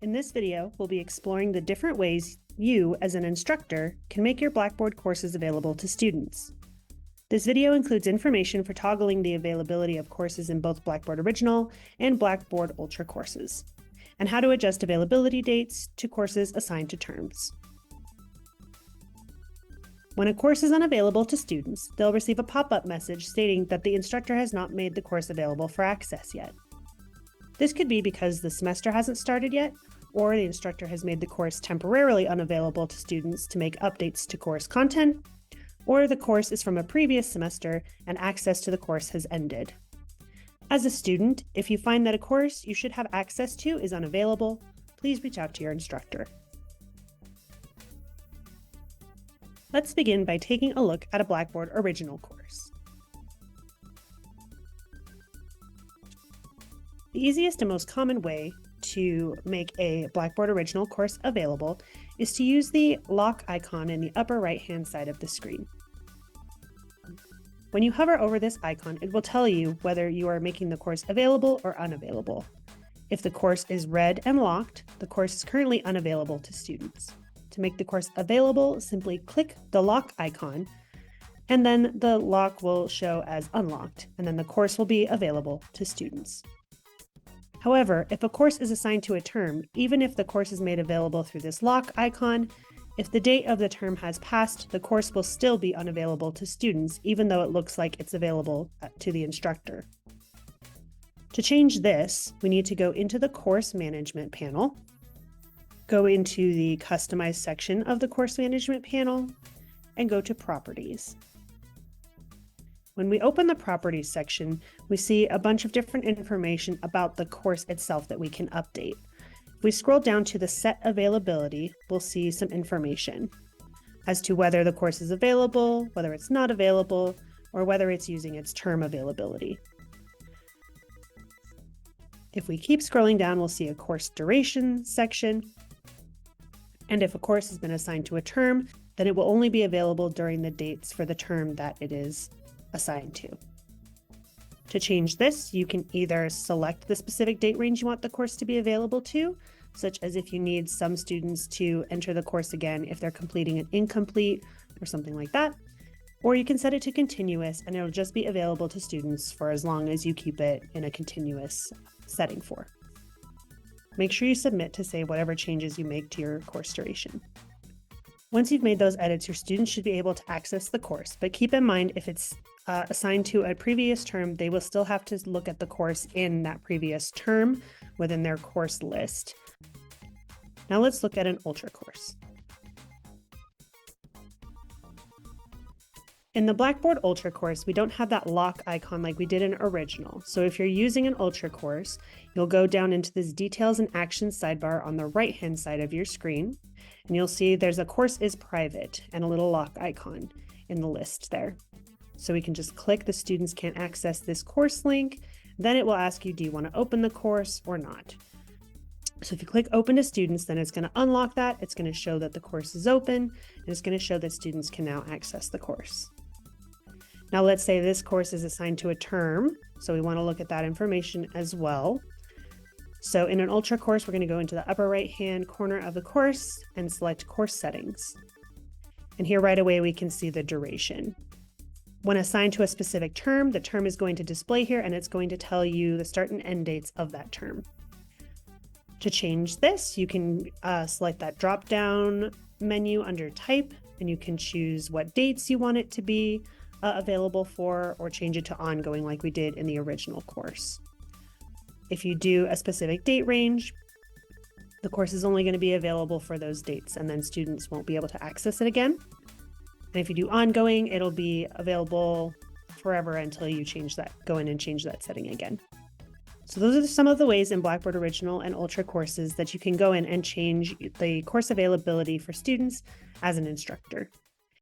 In this video, we'll be exploring the different ways you, as an instructor, can make your Blackboard courses available to students. This video includes information for toggling the availability of courses in both Blackboard Original and Blackboard Ultra courses, and how to adjust availability dates to courses assigned to terms. When a course is unavailable to students, they'll receive a pop-up message stating that the instructor has not made the course available for access yet. This could be because the semester hasn't started yet, or the instructor has made the course temporarily unavailable to students to make updates to course content, or the course is from a previous semester and access to the course has ended. As a student, if you find that a course you should have access to is unavailable, please reach out to your instructor. Let's begin by taking a look at a Blackboard Original course. The easiest and most common way to make a Blackboard Original course available is to use the lock icon in the upper right-hand side of the screen. When you hover over this icon, it will tell you whether you are making the course available or unavailable. If the course is red and locked, the course is currently unavailable to students. To make the course available, simply click the lock icon, and then the lock will show as unlocked, and then the course will be available to students. However, if a course is assigned to a term, even if the course is made available through this lock icon, if the date of the term has passed, the course will still be unavailable to students, even though it looks like it's available to the instructor. To change this, we need to go into the Course Management panel, go into the Customize section of the Course Management panel, and go to Properties. When we open the Properties section, we see a bunch of different information about the course itself that we can update. If we scroll down to the Set Availability, we'll see some information as to whether the course is available, whether it's not available, or whether it's using its term availability. If we keep scrolling down, we'll see a Course Duration section. And if a course has been assigned to a term, then it will only be available during the dates for the term that it is assigned to. To change this, you can either select the specific date range you want the course to be available to, such as if you need some students to enter the course again if they're completing an incomplete or something like that, or you can set it to continuous and it'll just be available to students for as long as you keep it in a continuous setting for. Make sure you submit to say whatever changes you make to your course duration. Once you've made those edits, your students should be able to access the course, but keep in mind if it's assigned to a previous term, they will still have to look at the course in that previous term within their course list. Now let's look at an Ultra course. In the Blackboard Ultra course, we don't have that lock icon like we did in Original. So if you're using an Ultra course, you'll go down into this Details and Actions sidebar on the right-hand side of your screen, and you'll see there's a Course is Private and a little lock icon in the list there. So we can just click the Students Can't Access this course link. Then it will ask you, do you want to open the course or not? So if you click Open to Students, then it's going to unlock that. It's going to show that the course is open, and it's going to show that students can now access the course. Now let's say this course is assigned to a term, so we want to look at that information as well. So in an Ultra course, we're going to go into the upper right-hand corner of the course and select Course Settings. And here right away we can see the duration. When assigned to a specific term, the term is going to display here and it's going to tell you the start and end dates of that term. To change this, you can select that drop-down menu under Type, and you can choose what dates you want it to be available for, or change it to ongoing like we did in the Original course. If you do a specific date range, the course is only going to be available for those dates, and then students won't be able to access it again. And if you do ongoing, it'll be available forever until you go in and change that setting again. So those are some of the ways in Blackboard Original and Ultra courses that you can go in and change the course availability for students as an instructor.